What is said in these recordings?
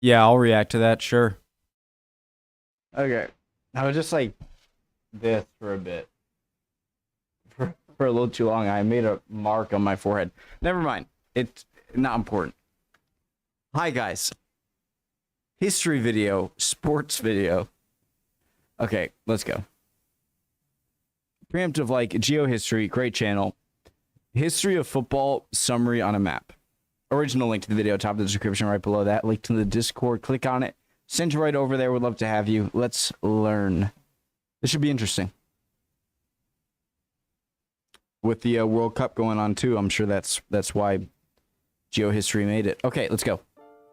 Yeah, I'll react to that, sure. Okay. I was just like this for a bit. For a little too long. I made a mark on my forehead. Never mind. It's not important. Hi, guys. History video, sports video. Okay, let's go. Preemptive like geohistory, great channel. History of football summary on a map. Original link to the video, top of the description right below that. Link to the Discord, click on it. Send you right over there, would love to have you. Let's learn. This should be interesting. With the World Cup going on too, I'm sure that's why geohistory made it. Okay, let's go.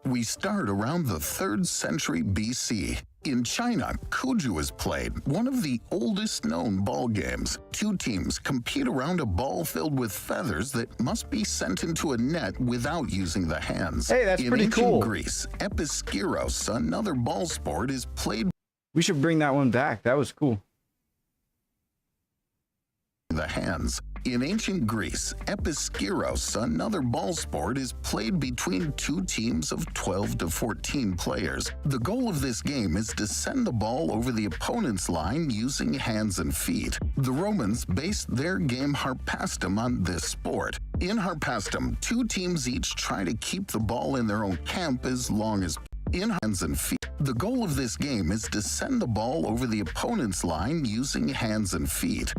We start around the 3rd century BC. In China, Kuju is played, one of the oldest known ball games. Two teams compete around a ball filled with feathers that must be sent into a net without using the hands. Hey, that's pretty cool. In ancient Greece, episkiros, another ball sport, is played. We should bring that one back. That was cool. The hands. In ancient Greece, episkiros, another ball sport, is played between two teams of 12 to 14 players. The goal of this game is to send the ball over the opponent's line using hands and feet. The Romans based their game harpastum on this sport. In harpastum, two teams each try to keep the ball in their own camp as long as in hands and feet. The goal of this game is to send the ball over the opponent's line using hands and feet.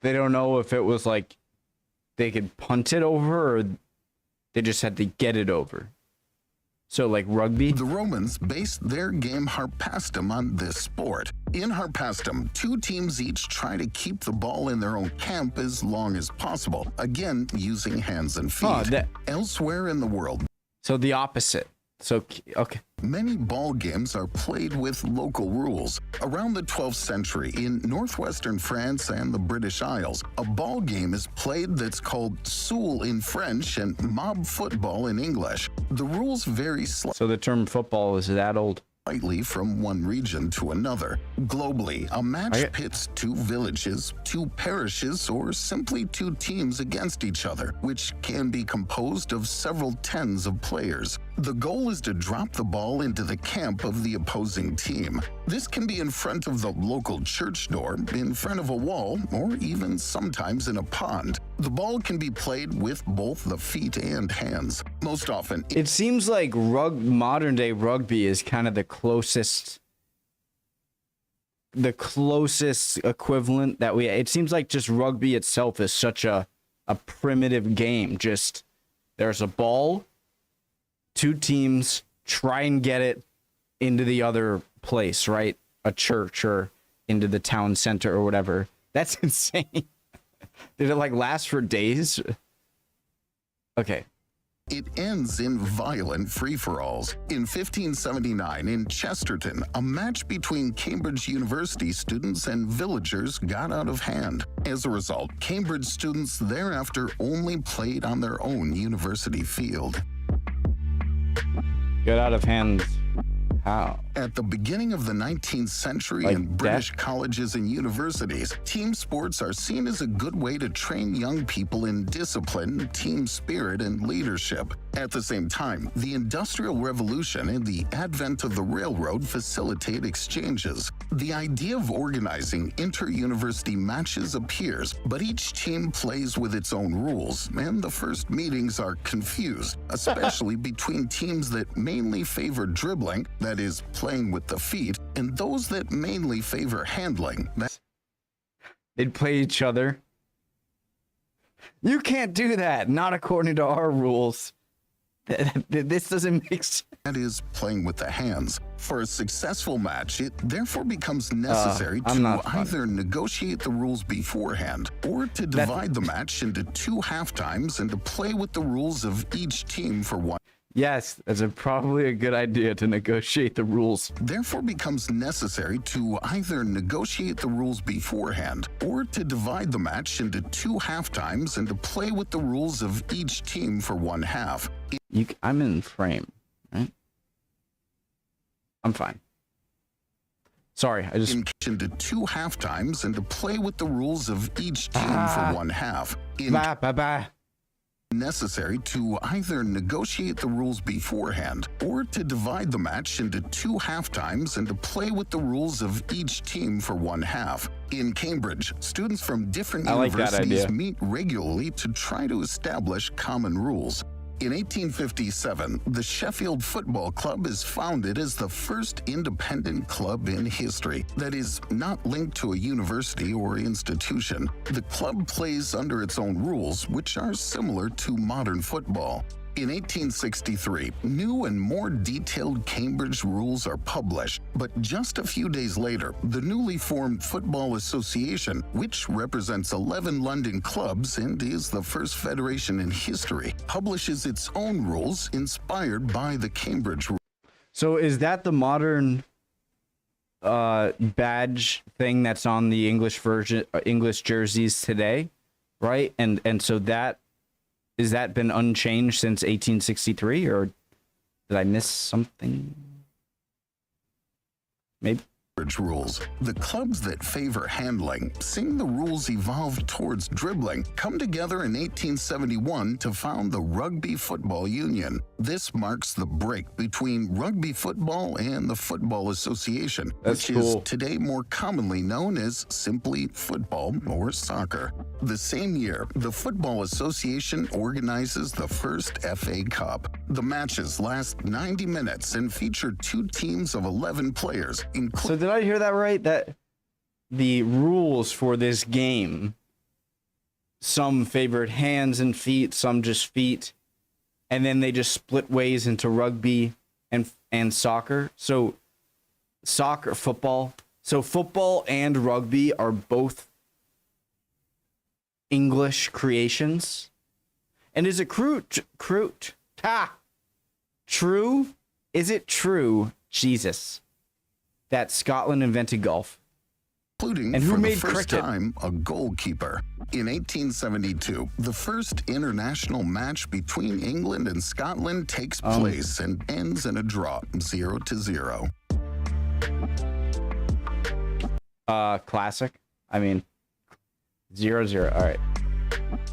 They don't know if it was like they could punt it over or they just had to get it over. So like rugby? The Romans based their game harpastum on this sport. In harpastum, two teams each try to keep the ball in their own camp as long as possible, again using hands and feet. Elsewhere in the world. So the opposite. So, okay. Many ball games are played with local rules. Around the 12th century, in northwestern France and the British Isles, a ball game is played that's called soule in French and mob football in English. The rules vary slightly. So the term football is that old? Slightly from one region to another. Globally, a match pits two villages, two parishes, or simply two teams against each other, which can be composed of several tens of players. The goal is to drop the ball into the camp of the opposing team. This can be in front of the local church door, in front of a wall, or even sometimes in a pond. The ball can be played with both the feet and hands. Most often, it seems like modern day rugby is kind of the closest equivalent that it seems like just rugby itself is such a primitive game. Just there's a ball, two teams try and get it into the other place, right? A church or into the town center or whatever. That's insane. Did it like last for days? Okay. It ends in violent free-for-alls. In 1579, in Chesterton, a match between Cambridge University students and villagers got out of hand. As a result, Cambridge students thereafter only played on their own university field. Get out of hand. How? At the beginning of the 19th century in British colleges and universities, team sports are seen as a good way to train young people in discipline, team spirit, and leadership. At the same time, the Industrial Revolution and the advent of the railroad facilitate exchanges. The idea of organizing inter-university matches appears, but each team plays with its own rules, and the first meetings are confused, especially between teams that mainly favor dribbling, that is, playing with the feet, and those that mainly favor handling. They'd play each other. You can't do that, not according to our rules. This doesn't make sense. That is, playing with the hands. For a successful match, it therefore becomes necessary to either negotiate the rules beforehand or to divide the match into two half-times and to play with the rules of each team for one. Yes, that's probably a good idea to negotiate the rules. Therefore becomes necessary to either negotiate the rules beforehand or to divide the match into two half-times and to play with the rules of each team for one half. I'm in frame, right? I'm fine. Sorry, I just... into two half-times and to play with the rules of each team for one half. necessary to either negotiate the rules beforehand or to divide the match into 2 halftimes and to play with the rules of each team for 1 half. In Cambridge, students from different universities meet regularly to try to establish common rules. In 1857, the Sheffield Football Club is founded as the first independent club in history that is not linked to a university or institution. The club plays under its own rules, which are similar to modern football. In 1863, new and more detailed Cambridge rules are published, but just a few days later, the newly formed Football Association, which represents 11 London clubs and is the first federation in history, publishes its own rules inspired by the Cambridge rules. So is that the modern badge thing that's on the English version, English jerseys today, right? And so that has that been unchanged since 1863, or did I miss something? Maybe. Rules. The clubs that favor handling, seeing the rules evolve towards dribbling, come together in 1871 to found the Rugby Football Union. This marks the break between rugby football and the Football Association, which is today more commonly known as simply football or soccer. The same year, the Football Association organizes the first FA Cup. The matches last 90 minutes and feature 2 teams of 11 players, So did I hear that right? That the rules for this game, some favored hands and feet, some just feet, and then they just split ways into rugby and soccer. So soccer, football. So football and rugby are both English creations. And is it true? Is it true, Jesus, that Scotland invented golf? Including, and who for made the first time, a goalkeeper. In 1872, the first international match between England and Scotland takes place and ends in a draw, 0-0. Classic. I mean, 0-0. All right.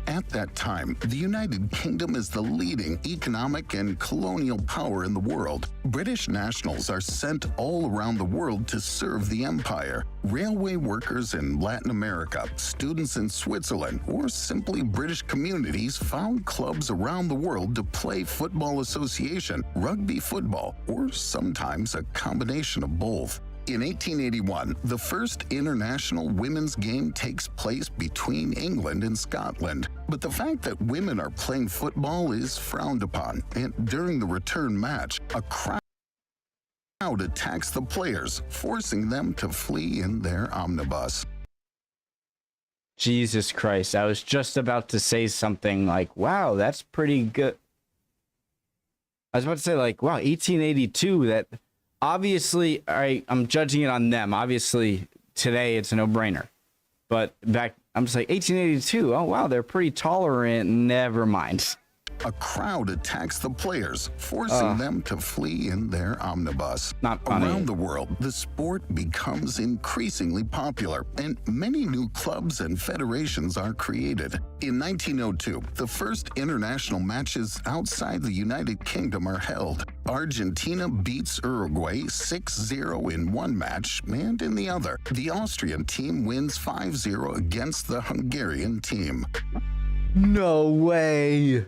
At that time, the United Kingdom is the leading economic and colonial power in the world. British nationals are sent all around the world to serve the empire. Railway workers in Latin America, students in Switzerland, or simply British communities found clubs around the world to play football association, rugby football, or sometimes a combination of both. In 1881, the first international women's game takes place between England and Scotland. But the fact that women are playing football is frowned upon, and during the return match, a crowd attacks the players, forcing them to flee in their omnibus. Jesus Christ, I was just about to say something like, wow, that's pretty good. I was about to say, like, wow, 1882, that... Obviously, I'm judging it on them. Obviously, today it's a no-brainer. But back, I'm just like, 1882, oh, wow, they're pretty tolerant. Never mind. A crowd attacks the players, forcing them to flee in their omnibus. Not funny. Around the world, the sport becomes increasingly popular, and many new clubs and federations are created. In 1902, the first international matches outside the United Kingdom are held. Argentina beats Uruguay 6-0 in one match, and in the other, the Austrian team wins 5-0 against the Hungarian team. No way.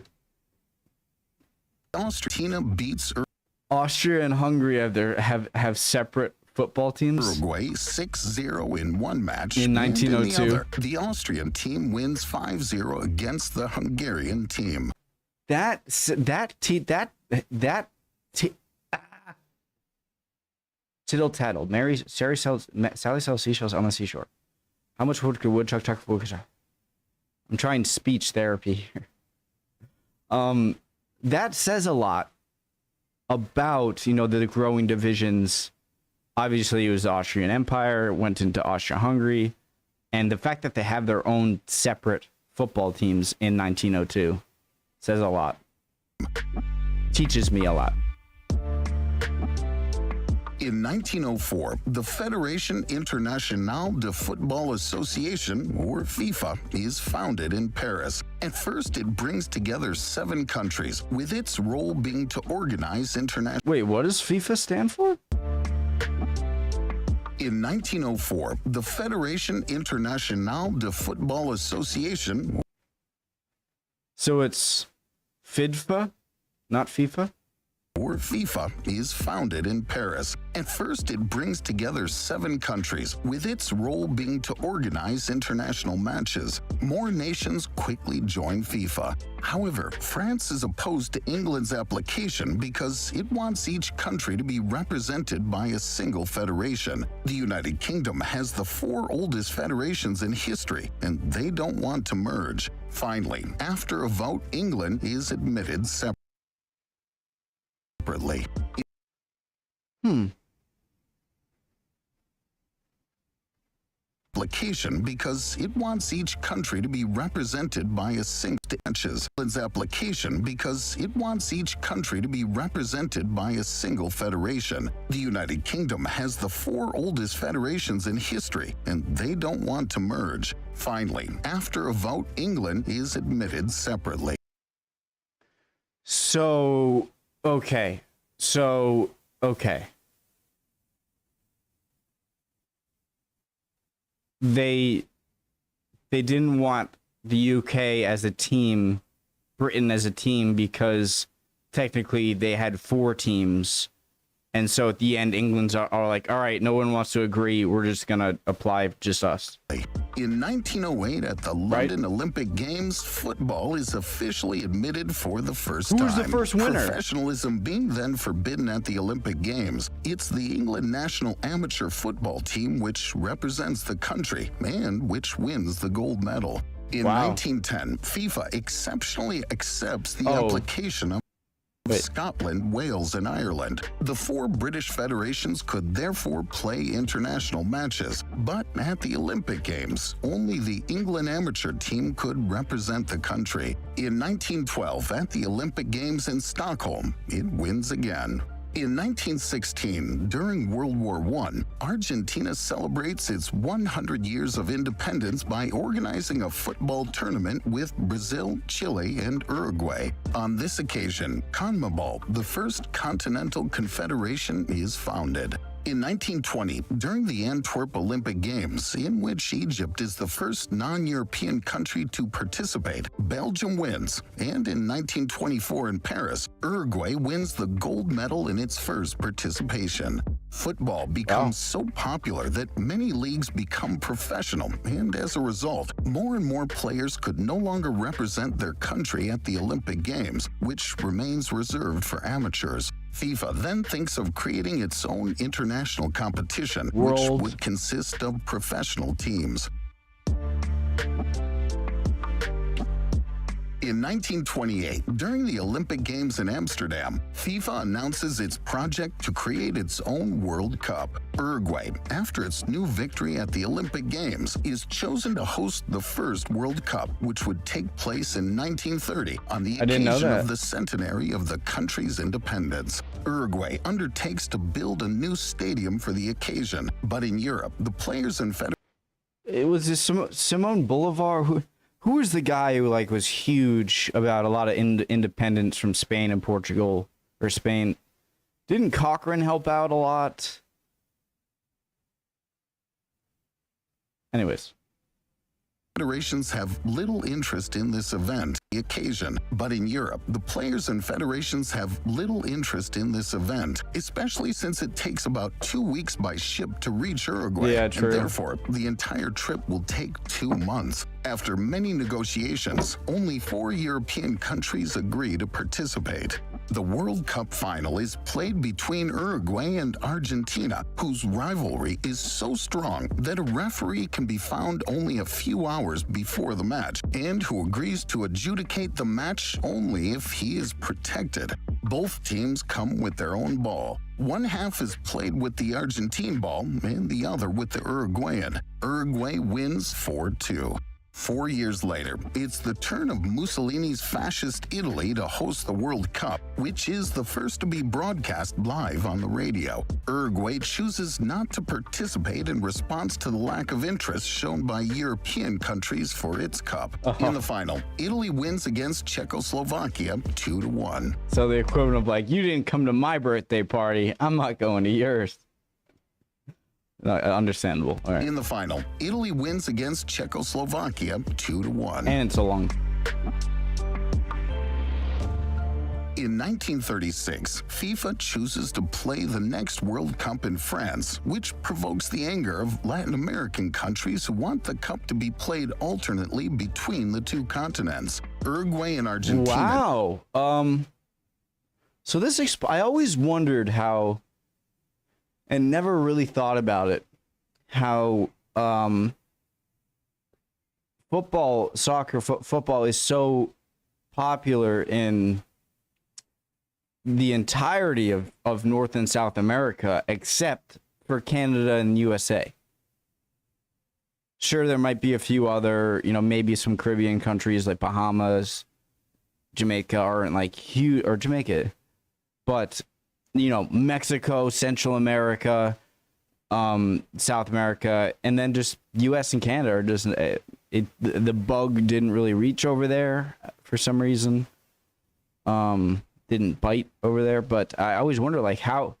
Argentina beats Austria and Hungary have separate football teams. Uruguay 6-0 in one match. In 1902, in the other, the Austrian team wins 5-0 against the Hungarian team. Tittle tattle. Sally sells seashells on the seashore. How much wood could woodchuck chuck for woodchuck? I'm trying speech therapy here. That says a lot about, the growing divisions. Obviously, it was the Austrian Empire, went into Austria-Hungary, and the fact that they have their own separate football teams in 1902 says a lot. Teaches me a lot. In In 1904, the Fédération Internationale de Football Association, or FIFA, is founded in Paris. At first, it brings together 7 countries, with its role being to organize international... Wait, what does FIFA stand for? In 1904, the Fédération Internationale de Football Association... So it's FIDFA, not FIFA? or FIFA, is founded in Paris. At first, it brings together 7 countries, with its role being to organize international matches. More nations quickly join FIFA. However, France is opposed to England's application because it wants each country to be represented by a single federation. The United Kingdom has the 4 oldest federations in history, and they don't want to merge. Finally, after a vote, England is admitted separately. Application because it wants each country to be represented by a single application because it wants each country to be represented by a single federation. The United Kingdom has the 4 oldest federations in history, and they don't want to merge. Finally, after a vote, England is admitted separately. Okay. They didn't want the UK as a team, Britain as a team, because technically they had 4 teams. And so at the end, England's are like, all right, no one wants to agree. We're just going to apply just us. In 1908, at the London Olympic Games, football is officially admitted for the first time. Who was the first winner? Professionalism being then forbidden at the Olympic Games, it's the England national amateur football team which represents the country and which wins the gold medal. In 1910, FIFA exceptionally accepts the application of Scotland, Wales, and Ireland. The 4 British federations could therefore play international matches, but at the Olympic Games, only the England amateur team could represent the country. In 1912, at the Olympic Games in Stockholm, it wins again. In 1916, during World War I, Argentina celebrates its 100 years of independence by organizing a football tournament with Brazil, Chile, and Uruguay. On this occasion, CONMEBOL, the first Continental Confederation, is founded. In 1920, during the Antwerp Olympic Games, in which Egypt is the first non-European country to participate, Belgium wins, and in 1924 in Paris, Uruguay wins the gold medal in its first participation. Football becomes so popular that many leagues become professional, and as a result, more and more players could no longer represent their country at the Olympic Games, which remains reserved for amateurs. FIFA then thinks of creating its own international competition, which would consist of professional teams. In 1928, during the Olympic Games in Amsterdam, FIFA announces its project to create its own World Cup. Uruguay, after its new victory at the Olympic Games, is chosen to host the first World Cup, which would take place in 1930 on the occasion of the centenary of the country's independence. Uruguay undertakes to build a new stadium for the occasion, but in Europe, the players and it was this Simon Bolivar who was the guy who was huge about a lot of independence from Spain and Portugal, or Spain? Didn't Cochrane help out a lot? Anyways. Federations have little interest in this event, the occasion, but in Europe, the players and federations have little interest in this event, especially since it takes about 2 weeks by ship to reach Uruguay, and therefore, the entire trip will take 2 months. After many negotiations, only 4 European countries agree to participate. The World Cup final is played between Uruguay and Argentina, whose rivalry is so strong that a referee can be found only a few hours before the match, and who agrees to adjudicate the match only if he is protected. Both teams come with their own ball. One half is played with the Argentine ball and the other with the Uruguayan. Uruguay wins 4-2. 4 years later, it's the turn of Mussolini's fascist Italy to host the World Cup, which is the first to be broadcast live on the radio. Uruguay chooses not to participate in response to the lack of interest shown by European countries for its cup. In the final, Italy wins against Czechoslovakia 2-1. So the equivalent of like, you didn't come to my birthday party, I'm not going to yours. Understandable. All right. In the final, Italy wins against Czechoslovakia 2-1. And it's a long. In 1936, FIFA chooses to play the next World Cup in France, which provokes the anger of Latin American countries who want the cup to be played alternately between the two continents. Uruguay and Argentina. Wow. So this I always wondered how, and never really thought about it, how football is so popular in the entirety of North and South America, except for Canada and USA. Sure, there might be a few other, maybe some Caribbean countries like Bahamas, Jamaica aren't like huge, or Jamaica, but Mexico, Central America, South America, and then just US and Canada are just the bug didn't really reach over there for some reason. Didn't bite over there, but I always wonder like how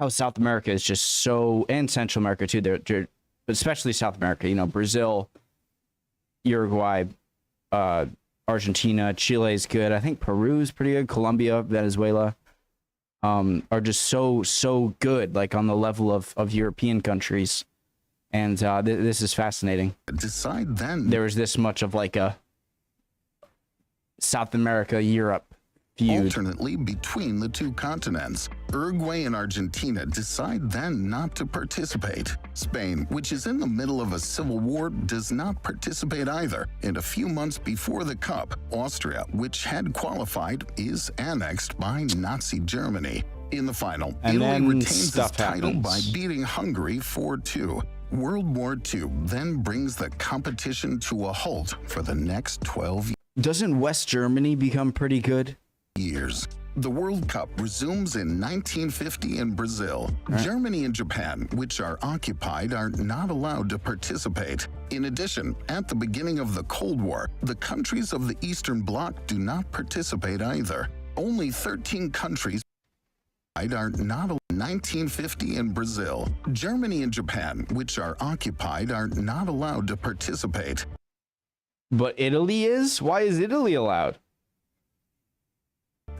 South America is just so, and Central America too. They're but especially South America. Brazil, Uruguay, Argentina, Chile is good. I think Peru is pretty good. Colombia, Venezuela, are just so good, like on the level of European countries. And this is fascinating. Decide then. There was this much of like a South America, Europe feud. Alternately between the two continents. Uruguay and Argentina decide then not to participate. Spain, which is in the middle of a civil war, does not participate either. And a few months before the Cup, Austria, which had qualified, is annexed by Nazi Germany. In the final, Italy retains its title by beating Hungary 4-2. World War II then brings the competition to a halt for the next 12 years. Doesn't West Germany become pretty good? The World Cup resumes in 1950 in Brazil. Right. Germany and Japan, which are occupied, are not allowed to participate. In addition, at the beginning of the Cold War, the countries of the Eastern Bloc do not participate either. Only 13 countries are not allowed. 1950 in Brazil. Germany and Japan, which are occupied, are not allowed to participate. But Italy is? Why is Italy allowed?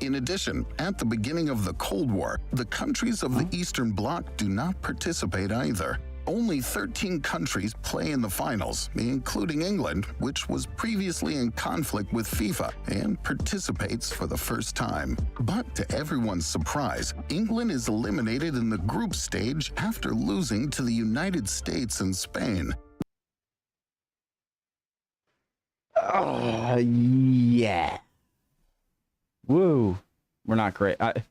In addition, at the beginning of the Cold War, the countries of the Eastern Bloc do not participate either. Only 13 countries play in the finals, including England, which was previously in conflict with FIFA and participates for the first time. But to everyone's surprise, England is eliminated in the group stage after losing to the United States and Spain. Yeah. Woo. We're not great. That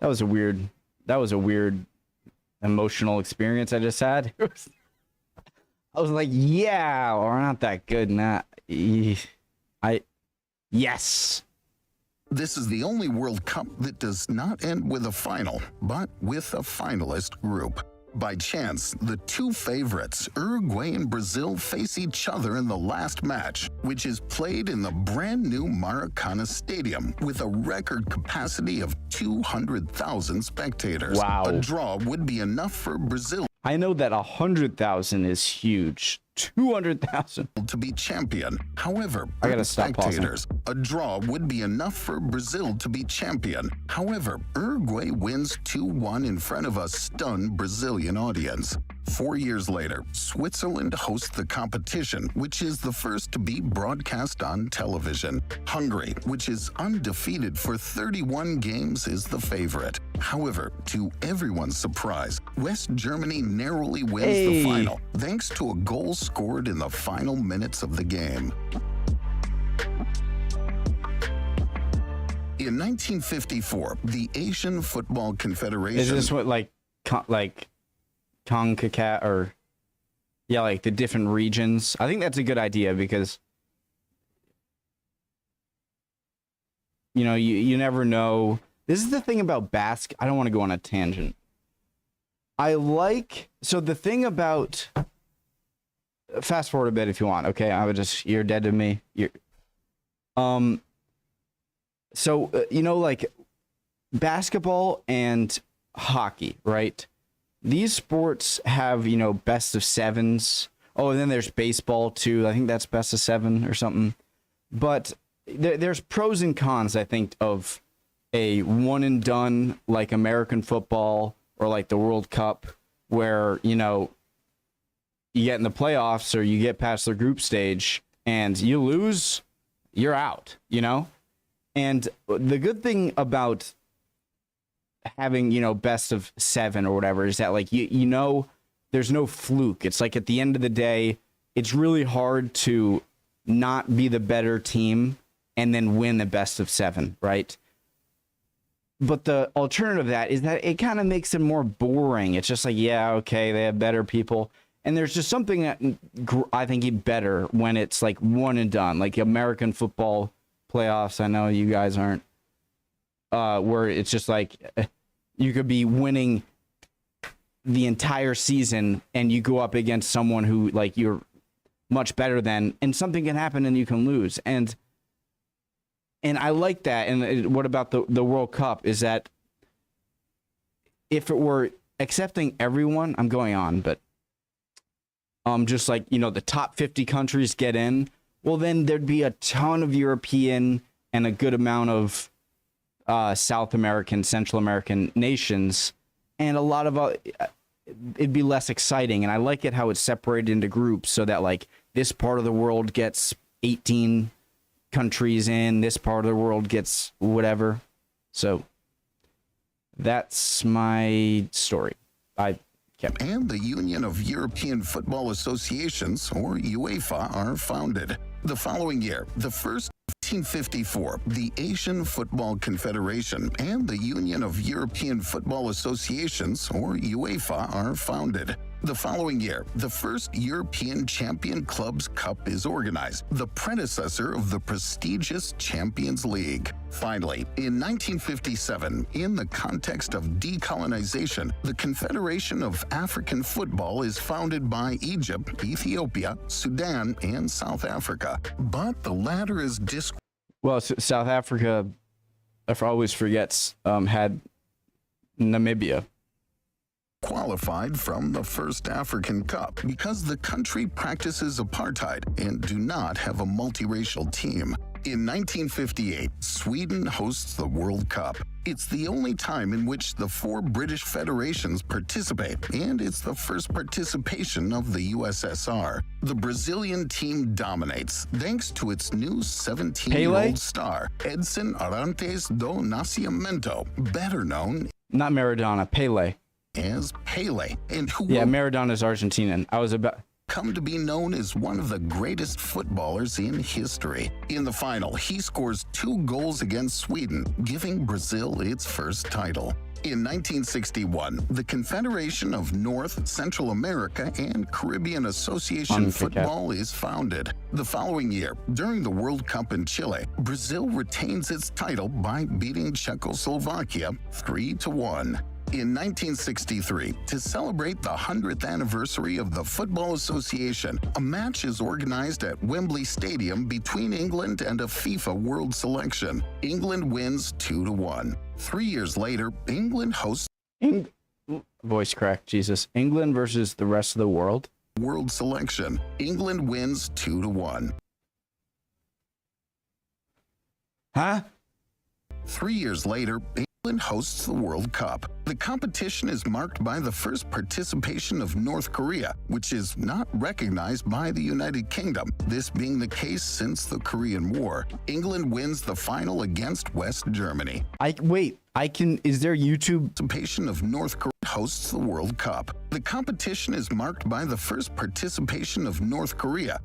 was a weird emotional experience I just had. I was like, yeah, we're not that good. Yes. This is the only World Cup that does not end with a final, but with a finalist group. By chance, the two favorites, Uruguay and Brazil, face each other in the last match, which is played in the brand new Maracana Stadium with a record capacity of 200,000 spectators. Wow. A draw would be enough for Brazil. I know that 100,000 is huge. 200,000 to be champion. However, I gotta stop spectators, a draw would be enough for Brazil to be champion. However, Uruguay wins 2-1 in front of a stunned Brazilian audience. 4 years later, Switzerland hosts the competition, which is the first to be broadcast on television. Hungary, which is undefeated for 31 games, is the favorite. However, to everyone's surprise, West Germany narrowly wins the final, thanks to a goal scored in the final minutes of the game. In 1954, the Asian Football Confederation... Is this what, like CONCACAF, or Yeah, like the different regions. I think that's a good idea because, you know, you never know. This is the thing about I don't want to go on a tangent. So the thing about, fast forward a bit if you want. Okay, you're dead to me. You know, like basketball and hockey, right? These sports have, you know, best of sevens. Oh, and then there's baseball too. I think that's best of seven or something. But there's pros and cons, I think, of a one and done like American football or like the World Cup, where, you know, you get in the playoffs or you get past the group stage and you lose, you're out, you know? And the good thing about having, you know, best of seven or whatever is that, like, you know, there's no fluke. It's like at the end of the day, it's really hard to not be the better team and then win the best of seven, right? But the alternative to that is that it kind of makes it more boring. It's just like, yeah, okay, they have better people. And there's just something that I think better when it's like one and done, like American football playoffs. I know you guys aren't, where it's just like you could be winning the entire season and you go up against someone who, like, you're much better than, and something can happen and you can lose. And I like that. And what about the World Cup is that if it were accepting everyone, I'm going on, but just like, you know, the top 50 countries get in, well, then there'd be a ton of European and a good amount of South American, Central American nations, and a lot of it'd be less exciting. And I like it how it's separated into groups so that, like, this part of the world gets 18 countries in, this part of the world gets whatever. So that's my story. And the Union of European Football Associations, or UEFA, are founded. The following year, the first 1954, the Asian Football Confederation and the Union of European Football Associations, or UEFA, are founded. The following year, the first European Champion Clubs Cup is organized, the predecessor of the prestigious Champions League. Finally, in 1957, in the context of decolonization, the Confederation of African Football is founded by Egypt, Ethiopia, Sudan, and South Africa. But the latter is well, South Africa, I always forgets, had Namibia qualified from the first African Cup because the country practices apartheid and do not have a multiracial team. In 1958, Sweden hosts the World Cup. It's the only time in which the 4 British federations participate, and it's the first participation of the USSR. The Brazilian team dominates thanks to its new 17-year-old star, Edson Arantes do Nascimento, better known not Maradona, Pele. As Pele, and who Maradona's Argentinian. I was about come to be known as one of the greatest footballers in history. In the final, he scores 2 goals against Sweden, giving Brazil its first title. In 1961, the Confederation of North, Central America, and Caribbean Association Football is founded. The following year, during the World Cup in Chile, Brazil retains its title by beating Czechoslovakia 3-1. In 1963, to celebrate the 100th anniversary of the Football Association, a match is organized at Wembley Stadium between England and a FIFA World Selection. England wins 2-1. 3 years later, England hosts voice crack, Jesus. England versus the rest of the world. World Selection. England wins 2-1. Huh? 3 years later, England hosts the World Cup. The competition is marked by the first participation of North Korea, which is not recognized by the United Kingdom, this being the case since the Korean War. England wins the final against West Germany. Is there YouTube? Participation of North Korea hosts the World Cup. The competition is marked by the first participation of North Korea,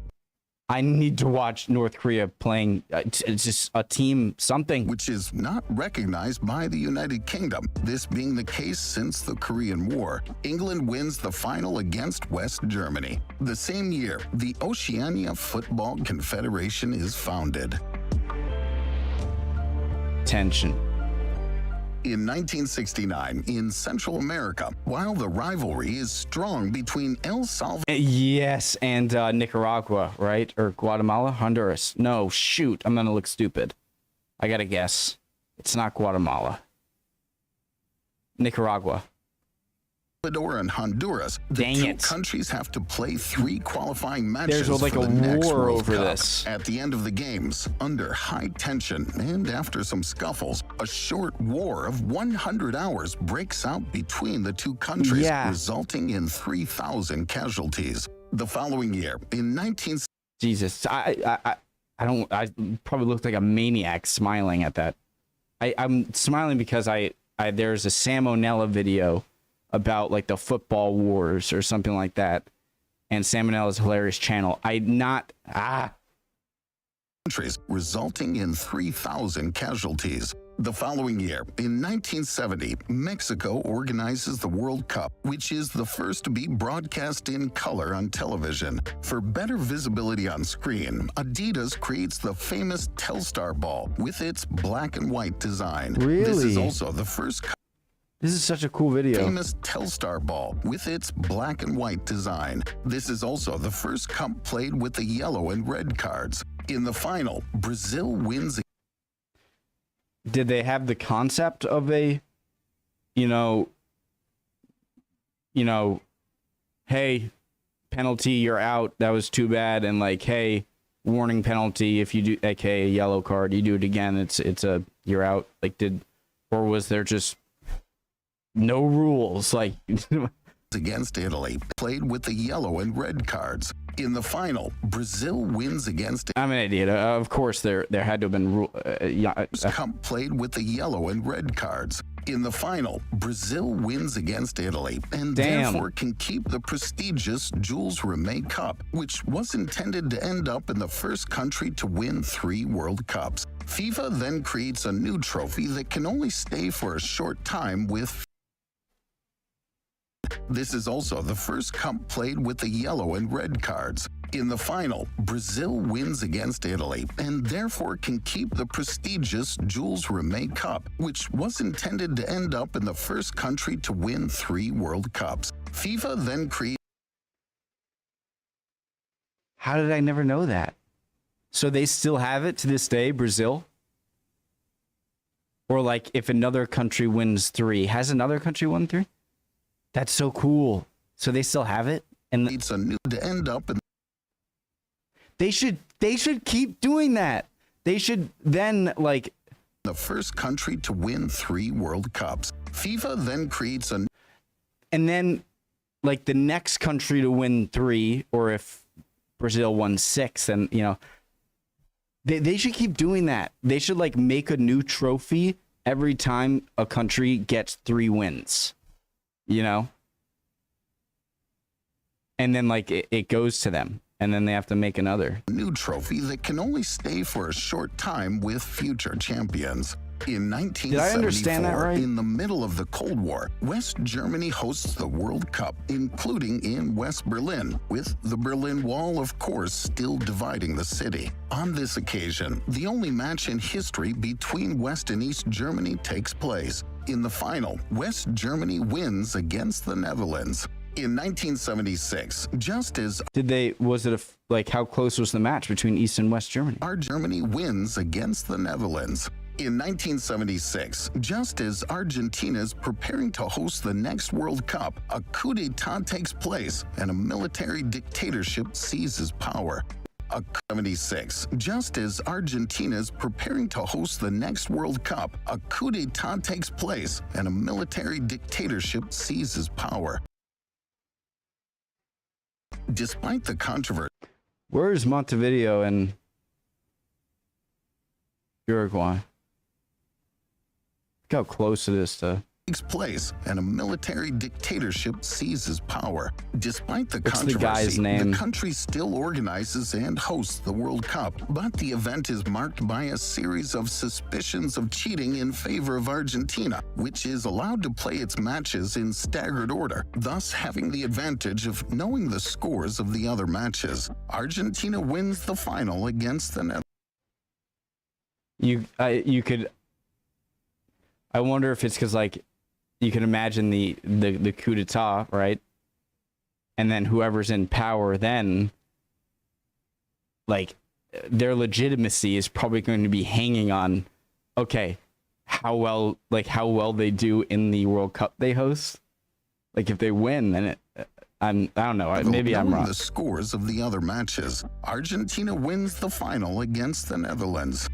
I need to watch North Korea playing. It's just a team something. Which is not recognized by the United Kingdom. This being the case since the Korean War. England wins the final against West Germany. The same year, the Oceania Football Confederation is founded. Tension. In 1969, in Central America, while the rivalry is strong between El Salvador... Yes, and Nicaragua, right? Or Guatemala? Honduras. No, shoot. I'm going to look stupid. I got to guess. It's not Guatemala. Nicaragua. And Honduras, the Dang two it. countries have to play 3 qualifying matches There's like for a the next war World over Cup. this. At the end of the games, under high tension and after some scuffles, a short war of 100 hours breaks out between the two countries, resulting in 3,000 casualties. The following year, in 19... Jesus, I probably looked like a maniac smiling at that. I'm smiling because there's a Salmonella video about like the football wars or something like that, and Salmonella's hilarious channel. Countries, resulting in 3,000 casualties. The following year, in 1970, Mexico organizes the World Cup, which is the first to be broadcast in color on television. For better visibility on screen, Adidas creates the famous Telstar ball with its black and white design. Really? This is also the first... This is such a cool video. Famous Telstar ball with its black and white design. This is also the first cup played with the yellow and red cards. In the final, Brazil wins. Did they have the concept of a, hey, penalty, you're out. That was too bad. And like, hey, warning penalty. If you do, aka yellow card, you do it again. You're out. Like, or was there just no rules? Like, against Italy, played with the yellow and red cards. In the final, Brazil wins against... I'm an idiot. Of course, there had to have been Cup played with the yellow and red cards. In the final, Brazil wins against Italy and therefore can keep the prestigious Jules Rimet Cup, which was intended to end up in the first country to win 3 World Cups. FIFA then creates a new trophy that can only stay for a short time with... This is also the first cup played with the yellow and red cards. In the final, Brazil wins against Italy and therefore can keep the prestigious Jules Rimet Cup, which was intended to end up in the first country to win 3 World Cups. FIFA then creates... How did I never know that? So they still have it to this day, Brazil? Or like if another country wins 3, has another country won 3? That's so cool. So they still have it, and it's a new to end up in... They should keep doing that. They should then like the first country to win 3 World Cups. FIFA then creates a... And then like the next country to win 3, or if Brazil won 6, then they should keep doing that. They should like make a new trophy every time a country gets 3 wins. And then like it goes to them, and then they have to make another new trophy that can only stay for a short time with future champions. In 1974, did I understand that right? In the middle of the Cold War, West Germany hosts the World Cup, including in West Berlin, with the Berlin Wall, of course, still dividing the city. On this occasion, the only match in history between West and East Germany takes place. In the final, West Germany wins against the Netherlands. In 1976, just as... how close was the match between East and West Germany? Our Germany wins against the Netherlands. In 1976, just as Argentina is preparing to host the next World Cup, a coup d'etat takes place and a military dictatorship seizes power. 76. Just as Argentina is preparing to host the next World Cup, a coup d'etat takes place and a military dictatorship seizes power. Despite the controversy... Where is Montevideo and Uruguay? Look how close it is to takes place and a military dictatorship seizes power. Despite the What's the controversy, guy's name? the country still organizes and hosts the World Cup, but the event is marked by a series of suspicions of cheating in favor of Argentina, which is allowed to play its matches in staggered order, thus having the advantage of knowing the scores of the other matches. Argentina wins the final against the Netherlands. I wonder if it's because, like, you can imagine the coup d'etat, right? And then whoever's in power then, like, their legitimacy is probably going to be hanging on, okay, how well they do in the World Cup they host. Like, if they win, then I don't know. Maybe I'm wrong. The scores of the other matches. Argentina wins the final against the Netherlands.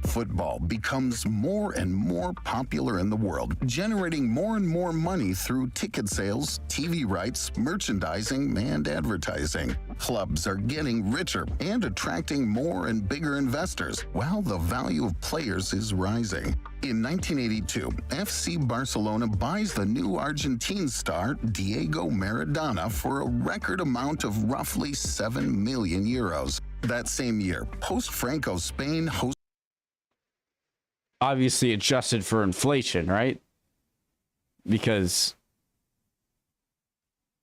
Football becomes more and more popular in the world, generating more and more money through ticket sales, TV rights, merchandising, and advertising. Clubs are getting richer and attracting more and bigger investors, while the value of players is rising. In 1982, FC Barcelona buys the new Argentine star Diego Maradona for a record amount of roughly 7 million euros. That same year, post-Franco Spain hosts obviously adjusted for inflation, right? Because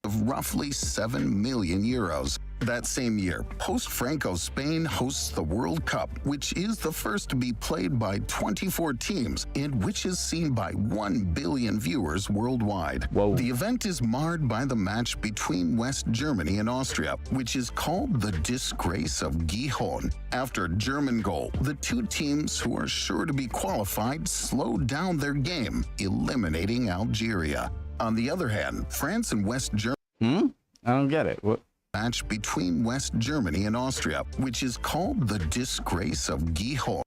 of roughly 7 million euros. That same year, post-Franco Spain hosts the World Cup, which is the first to be played by 24 teams and which is seen by 1 billion viewers worldwide. Whoa. The event is marred by the match between West Germany and Austria, which is called the Disgrace of Gijón. After a German goal, the two teams who are sure to be qualified slow down their game, eliminating Algeria. On the other hand, France and West Germany I don't get it. What? Match between West Germany and Austria, which is called the Disgrace of Gijón.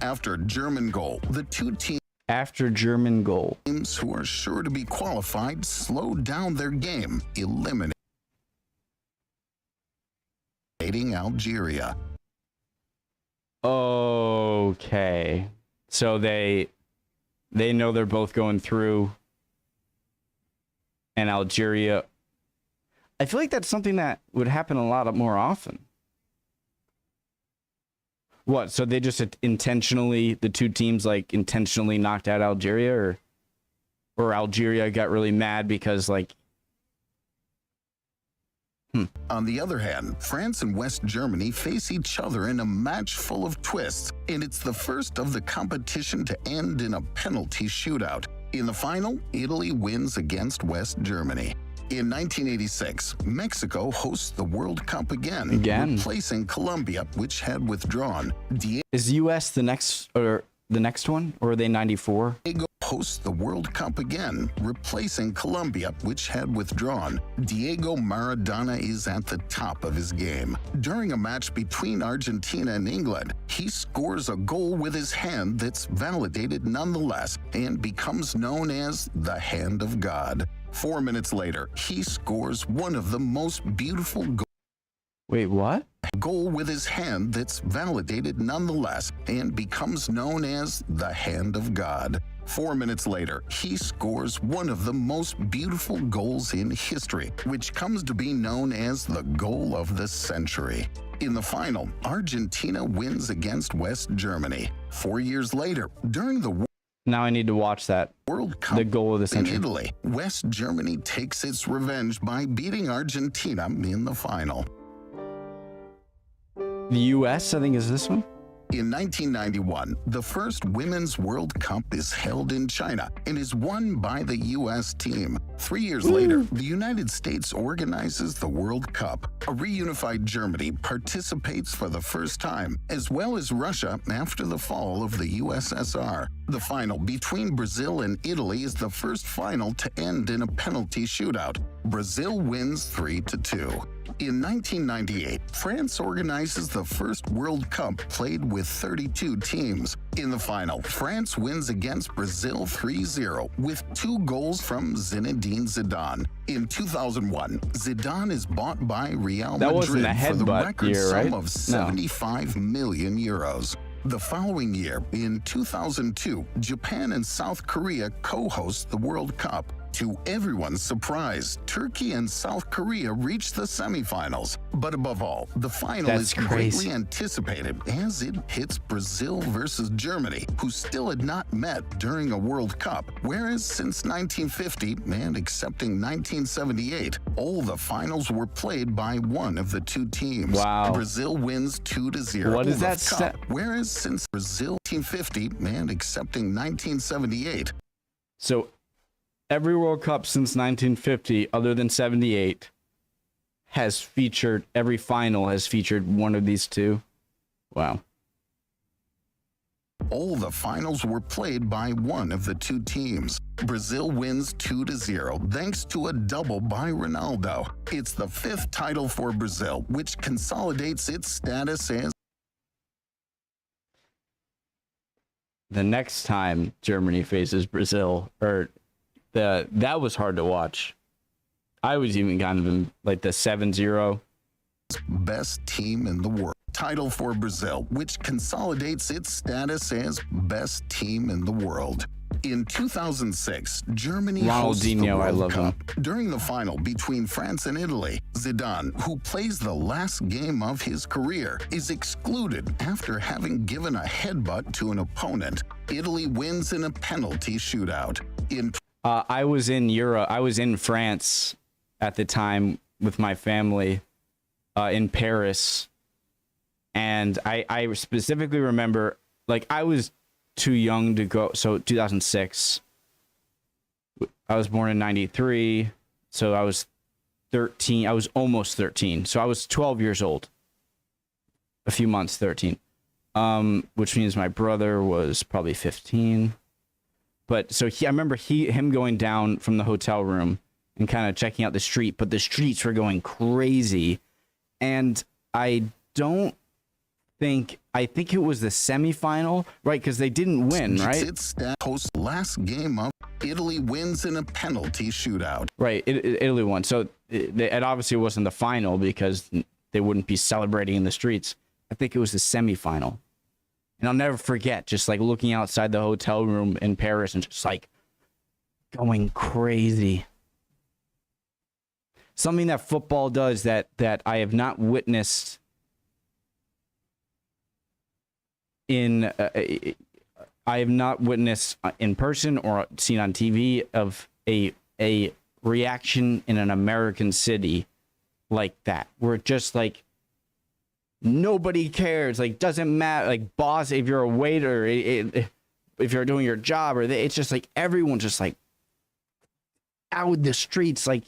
After a German goal, the two teams who are sure to be qualified slow down their game, eliminating Algeria. Okay. So they know they're both going through, and Algeria, I feel like that's something that would happen a lot more often. What? So they just intentionally, the two teams like intentionally knocked out Algeria, or Algeria got really mad because like. On the other hand, France and West Germany face each other in a match full of twists, and it's the first of the competition to end in a penalty shootout. In the final, Italy wins against West Germany. In 1986, Mexico hosts the World Cup again, replacing Colombia, which had withdrawn. Is U.S. the next one, or are they 94? Diego hosts the World Cup again, replacing Colombia, which had withdrawn. Diego Maradona is at the top of his game. During a match between Argentina and England, he scores a goal with his hand that's validated nonetheless and becomes known as the Hand of God. 4 minutes later, he scores one of the most beautiful goals. Wait, what? Goal with his hand that's validated nonetheless and becomes known as the Hand of God. 4 minutes later, he scores one of the most beautiful goals in history, which comes to be known as the goal of the century. In the final, Argentina wins against West Germany. 4 years later, during the Now I need to watch that. World Cup the goal of the century. in Italy, West Germany takes its revenge by beating Argentina in the final. The U.S., I think, is this one? In 1991, the first Women's World Cup is held in China and is won by the U.S. team. 3 years later, the United States organizes the World Cup. A reunified Germany participates for the first time, as well as Russia after the fall of the USSR. The final between Brazil and Italy is the first final to end in a penalty shootout. Brazil wins 3-2. In 1998, France organizes the first World Cup played with 32 teams. In the final, France wins against Brazil 3-0 with 2 goals from Zinedine Zidane. In 2001, Zidane is bought by Real Madrid for the record sum of 75 million euros. The following year, in 2002, Japan and South Korea co-host the World Cup. To everyone's surprise, Turkey and South Korea reached the semifinals. But above all, the final is greatly anticipated as it pits Brazil versus Germany, who still had not met during a World Cup. Whereas since 1950 and excepting 1978, all the finals were played by one of the two teams. Wow. Brazil wins 2-0. What is that? Whereas since Brazil 1950 and excepting 1978. So every World Cup since 1950, other than 78, has featured, every final has featured one of these two. Wow. All the finals were played by one of the two teams. Brazil wins 2-0 thanks to a double by Ronaldo. It's the 5th title for Brazil, which consolidates its status as the next time Germany faces Brazil, that was hard to watch. I was even kind of in like the 7-0. Best team in the world. Title for Brazil, which consolidates its status as best team in the world. In 2006, Germany hosts the World Cup. During the final between France and Italy, Zidane, who plays the last game of his career, is excluded after having given a headbutt to an opponent. Italy wins in a penalty shootout. I was in Europe. I was in France at the time with my family in Paris. And I specifically remember, like, I was too young to go. So 2006, I was born in 93. So I was 13. I was almost 13. So I was 12 years old. A few months, 13. Which means my brother was probably 15. But so I remember him going down from the hotel room and kind of checking out the street, but the streets were going crazy. And I think it was the semifinal, right? Because they didn't win, right? It's host last game of Italy wins in a penalty shootout. Right, Italy won. So it obviously wasn't the final because they wouldn't be celebrating in the streets. I think it was the semifinal. And I'll never forget just like looking outside the hotel room in Paris and just like going crazy. Something that football does that I have not witnessed in person or seen on TV of a reaction in an American city like that, where it just like nobody cares, like doesn't matter, like boss, if you're a waiter, if you're doing your job, or it's just like everyone's just like out in the streets like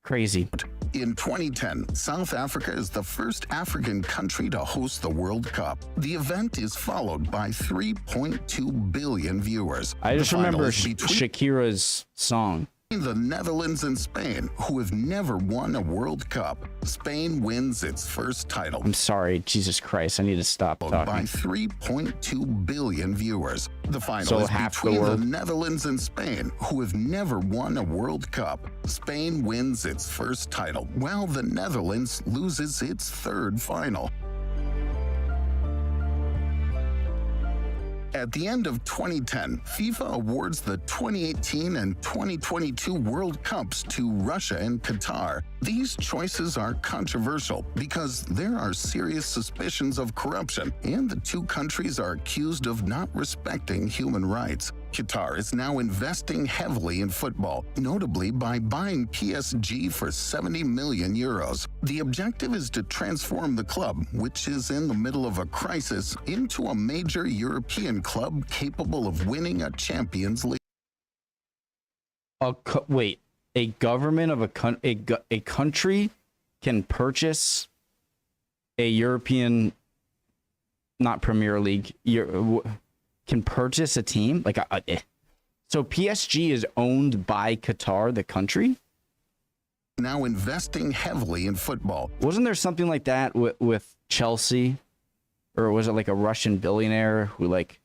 crazy. In 2010, South Africa is the first African country to host the World Cup. The event is followed by 3.2 billion viewers. I just remember Shakira's song. The Netherlands and Spain, who have never won a World Cup. Spain wins its first title. I'm sorry, Jesus Christ, I need to stop talking. By 3.2 billion viewers. The final is between the Netherlands and Spain, who have never won a World Cup. Spain wins its first title, while the Netherlands loses its third final. At the end of 2010, FIFA awards the 2018 and 2022 World Cups to Russia and Qatar. These choices are controversial because there are serious suspicions of corruption, and the two countries are accused of not respecting human rights. Qatar is now investing heavily in football, notably by buying PSG for 70 million euros. The objective is to transform the club, which is in the middle of a crisis, into a major European club capable of winning a Champions League. Wait, a government of a country can purchase a European, not Premier League, can purchase a team like so PSG is owned by Qatar, the country? Now investing heavily in football. Wasn't there something like that with Chelsea? Or was it like a Russian billionaire who like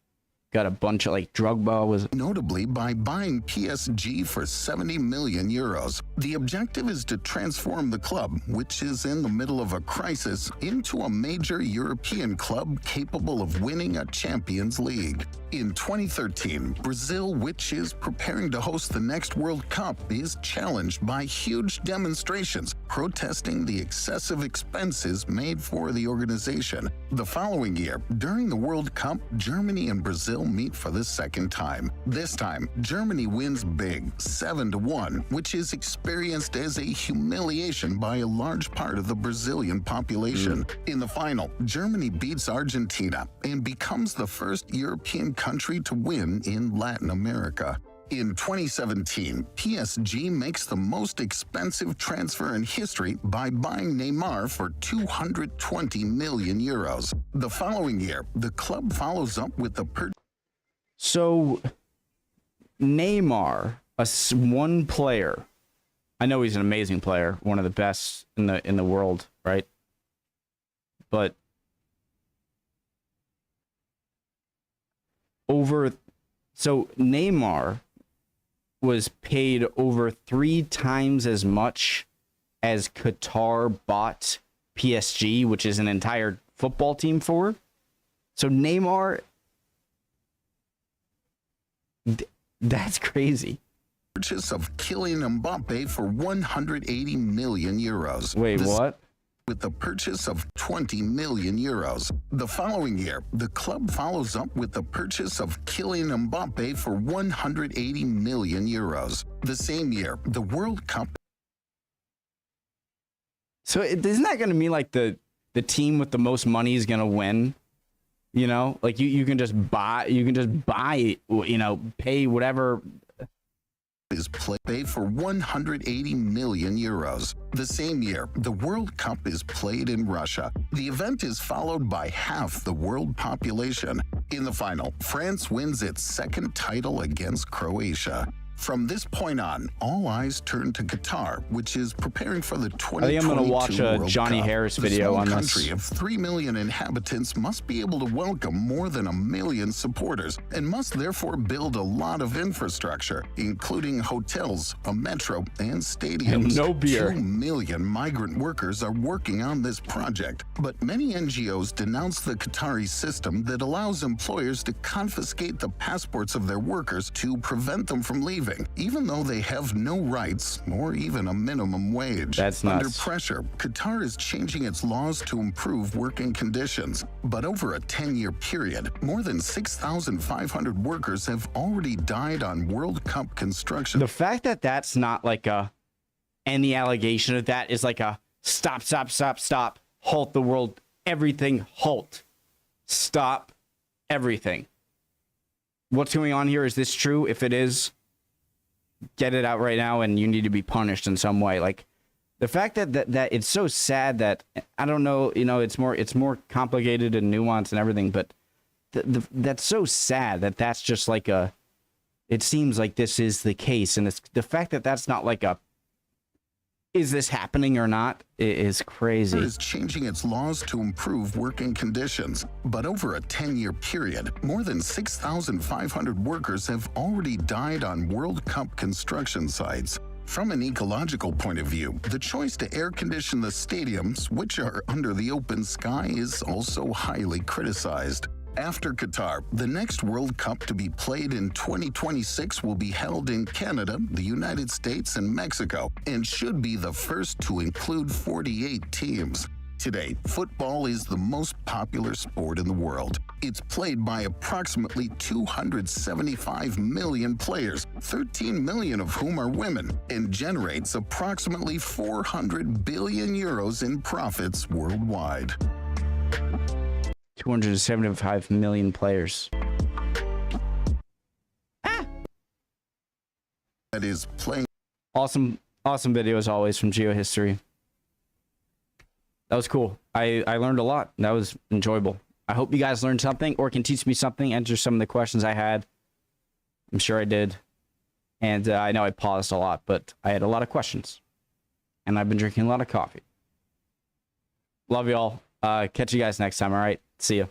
got a bunch of like Drogba was notably by buying PSG for 70 million euros. The objective is to transform the club, which is in the middle of a crisis, into a major European club capable of winning a Champions League. In 2013, Brazil, which is preparing to host the next World Cup, is challenged by huge demonstrations protesting the excessive expenses made for the organization. The following year, during the World Cup, Germany and Brazil meet for the second time. This time, Germany wins big, 7-1, which is experienced as a humiliation by a large part of the Brazilian population. In the final, Germany beats Argentina and becomes the first European country to win in Latin America. In 2017, PSG makes the most expensive transfer in history by buying Neymar for 220 million euros. The following year, the club follows up with the So Neymar, one player. I know he's an amazing player, one of the best in the world, right? But so Neymar was paid over 3 times as much as Qatar bought PSG, which is an entire football team for. So Neymar, that's crazy. Purchase of Kylian Mbappe for 180 million euros. Wait, what? With the purchase of 20 million euros. The following year, the club follows up with the purchase of Kylian Mbappe for 180 million euros. The same year, the World Cup. So isn't that going to mean like the team with the most money is going to win? You know, like you can just buy, you know, pay whatever. Is played for 180 million euros. The same year, the World Cup is played in Russia. The event is followed by half the world population. In the final, France wins its second title against Croatia. From this point on, all eyes turn to Qatar, which is preparing for the 2022 I think I'm going to watch a Johnny Cup. Harris video on this. The country of 3 million inhabitants must be able to welcome more than 1 million supporters and must therefore build a lot of infrastructure, including hotels, a metro, and stadiums. And no beer. 2 million migrant workers are working on this project, but many NGOs denounce the Qatari system that allows employers to confiscate the passports of their workers to prevent them from leaving, even though they have no rights or even a minimum wage. That's Under nuts. pressure, Qatar is changing its laws to improve working conditions. But over a 10-year period, more than 6,500 workers have already died on World Cup construction. The fact that that's not like any allegation of that is like a stop, halt the world, everything, halt, stop everything. What's going on here? Is this true? If it is, get it out right now, and you need to be punished in some way. Like the fact that it's so sad that, I don't know, you know, it's more complicated and nuanced and everything, but that's so sad that that's just like it seems like this is the case, and it's the fact that that's not like is this happening or not, is crazy. Is changing its laws to improve working conditions. But over a 10-year period, more than 6,500 workers have already died on World Cup construction sites. From an ecological point of view, the choice to air condition the stadiums, which are under the open sky, is also highly criticized. After Qatar, the next World Cup to be played in 2026 will be held in Canada, the United States, and Mexico, and should be the first to include 48 teams. Today, football is the most popular sport in the world. It's played by approximately 275 million players, 13 million of whom are women, and generates approximately 400 billion euros in profits worldwide. 275 million players. That is playing. Awesome video as always from Geohistory. That was cool. I learned a lot. That was enjoyable. I hope you guys learned something or can teach me something. Answer some of the questions I had. I'm sure I did. And I know I paused a lot, but I had a lot of questions. And I've been drinking a lot of coffee. Love y'all. Catch you guys next time, all right? See ya.